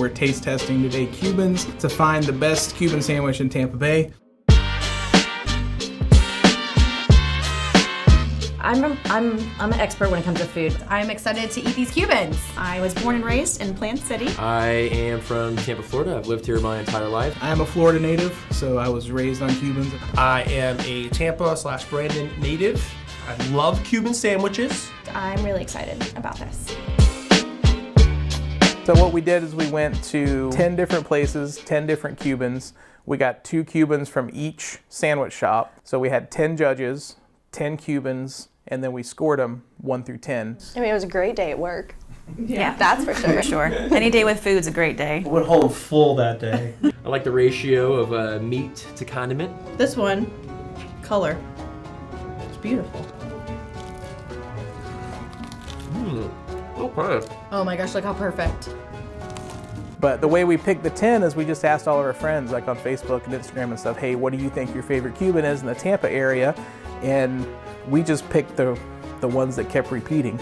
we're taste testing today Cubans to find the best Cuban sandwich in Tampa Bay. I'm an expert when it comes to food. I'm excited to eat these Cubans. I was born and raised in Plant City. I am from Tampa, Florida. I've lived here my entire life. I am a Florida native, so I was raised on Cubans. I am a Tampa/Brandon native. I love Cuban sandwiches. I'm really excited about this. So what we did is we went to 10 different places, 10 different Cubans. We got 2 Cubans from each sandwich shop. So we had 10 judges, 10 Cubans, and then we scored them 1 through 10. I mean, it was a great day at work. Yeah, That's for sure. for sure. Any day with food's a great day. I went home full that day. I like the ratio of meat to condiment. This one, color. It's beautiful. Okay. Oh my gosh, look how perfect. But the way we picked the 10 is we just asked all of our friends, like on Facebook and Instagram and stuff, hey, what do you think your favorite Cuban is in the Tampa area? And we just picked the ones that kept repeating,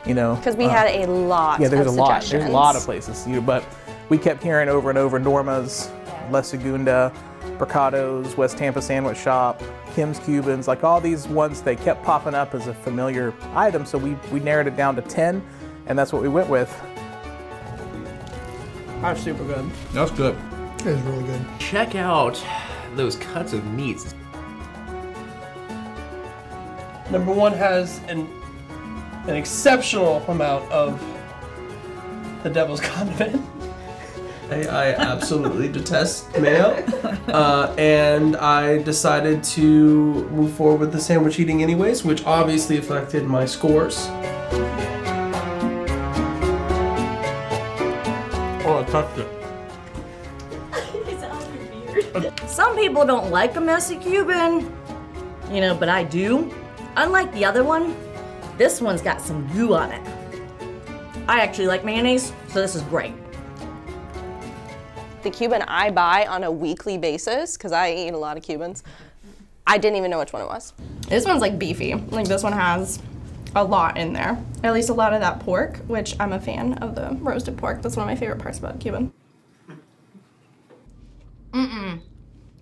you know. Because we had a lot Yeah, there's of a lot. suggestions. There's a lot of places, but we kept hearing over and over Norma's, La Segunda, Mercado's, West Tampa Sandwich Shop, Kim's Cubans, like all these ones, they kept popping up as a familiar item. So we narrowed it down to 10, and that's what we went with. That's super good. That's good. It is really good. Check out those cuts of meats. Number 1 has an exceptional amount of the devil's condiment. I absolutely detest mayo, and I decided to move forward with the sandwich eating anyways, which obviously affected my scores. Oh, I touched it. Some people don't like a messy Cuban, but I do. Unlike the other one, this one's got some goo on it. I actually like mayonnaise, so this is great. The Cuban I buy on a weekly basis, because I eat a lot of Cubans, I didn't even know which one it was. This one's like beefy. Like this one has a lot in there. At least a lot of that pork, which I'm a fan of the roasted pork. That's one of my favorite parts about Cuban.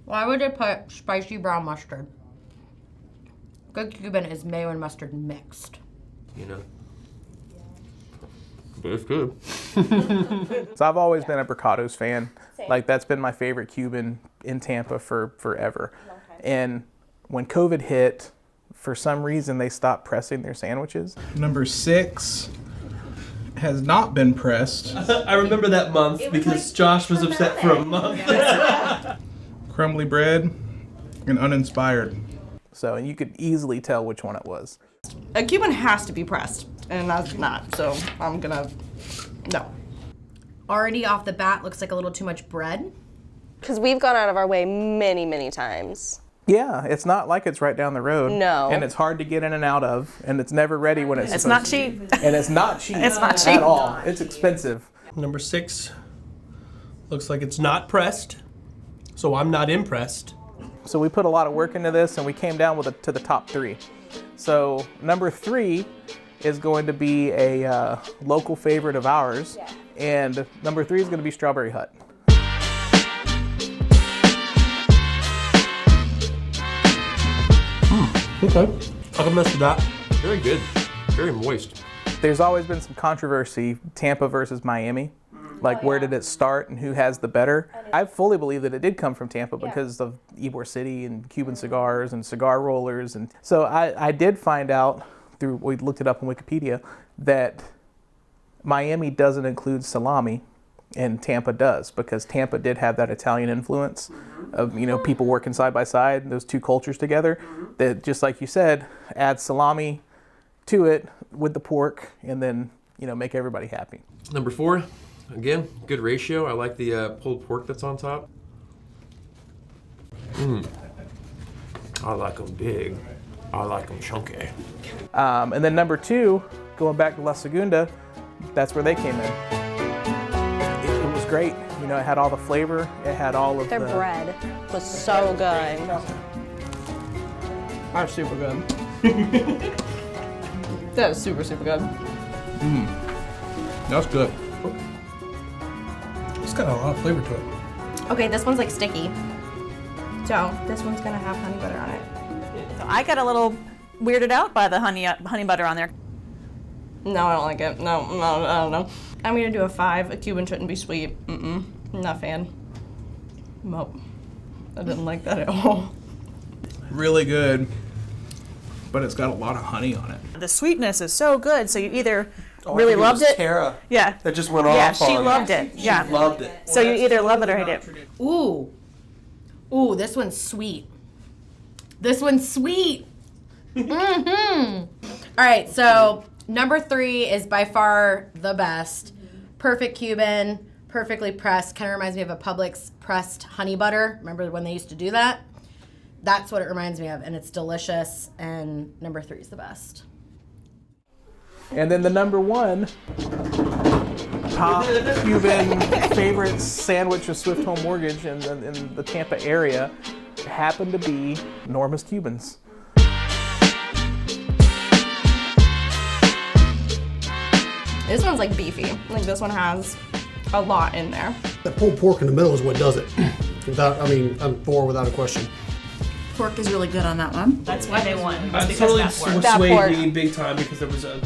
Why would they put spicy brown mustard? Good Cuban is mayo and mustard mixed. You know. But it's good. So I've always been a Mercado's fan. Like that's been my favorite Cuban in Tampa for forever. And when COVID hit, for some reason they stopped pressing their sandwiches. Number 6 has not been pressed. I remember that month because Josh was upset for a month. Crumbly bread and uninspired. So you could easily tell which one it was. A Cuban has to be pressed, and that's not, so I'm gonna, no. Already off the bat, looks like a little too much bread. Because we've gone out of our way many, many times. Yeah, it's not like it's right down the road. No. And it's hard to get in and out of, and it's never ready when it's It's supposed not to. cheap. And it's not cheap. It's not cheap. At all. It's expensive. Number 6 looks like it's not pressed, so I'm not impressed. So we put a lot of work into this, and we came down to the top 3. So number 3 is going to be a local favorite of ours, and number 3 is going to be Strawberry Hut. Okay. I can mess with that. Very good. Very moist. There's always been some controversy, Tampa versus Miami. Like, where did it start and who has the better? I fully believe that it did come from Tampa because of Ybor City and Cuban cigars and cigar rollers. And so I did find out, we looked it up on Wikipedia, that Miami doesn't include salami and Tampa does, because Tampa did have that Italian influence of, people working side by side, those two cultures together, that just like you said, add salami to it with the pork and then, make everybody happy. Number 4. Again, good ratio. I like the pulled pork that's on top. I like them big. I like them chunky. And then number 2, going back to La Segunda, that's where they came in. It was great. It had all the flavor. It had all of Their bread was so good. That's super good. That is super, super good. That's good. It's got a lot of flavor to it. Okay, this one's like sticky. So this one's gonna have honey butter on it. So I got a little weirded out by the honey butter on there. No, I don't like it. No, I don't know. I'm gonna do a 5. A Cuban shouldn't be sweet. Not a fan. Nope. I didn't like that at all. Really good, but it's got a lot of honey on it. The sweetness is so good, so you either Oh, I really think loved was it. Tara Yeah. that just went off. Yeah, she on. loved it. She Yeah. loved it. So you either love it or hate it. Ooh. Ooh, this one's sweet. This one's sweet. All right, so number 3 is by far the best. Perfect Cuban, perfectly pressed. Kind of reminds me of a Publix pressed honey butter. Remember when they used to do that? That's what it reminds me of, and it's delicious. And number 3 is the best. And then the number 1 top Cuban favorite sandwich of Swift Home Mortgage in the Tampa area happened to be Norma's Cubans. This one's like beefy. Like this one has a lot in there. That pulled pork in the middle is what does it. I'm 4 without a question. Pork is really good on that one. That's why they won. I totally That swayed pork. me big time because there was a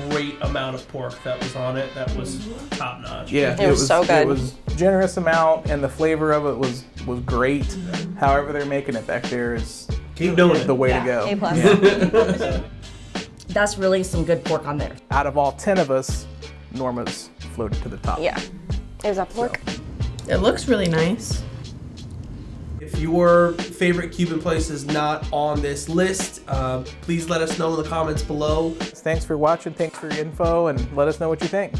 great amount of pork that was on it. That was top notch. Yeah, It was so good. It was generous amount, and the flavor of it was great. However they're making it back there is Keep doing it. the way to go. A+. That's really some good pork on there. Out of all 10 of us, Norma's floated to the top. Yeah. Is that pork? It looks really nice. If your favorite Cuban place is not on this list, please let us know in the comments below. Thanks for watching. Thanks for your info, and let us know what you think.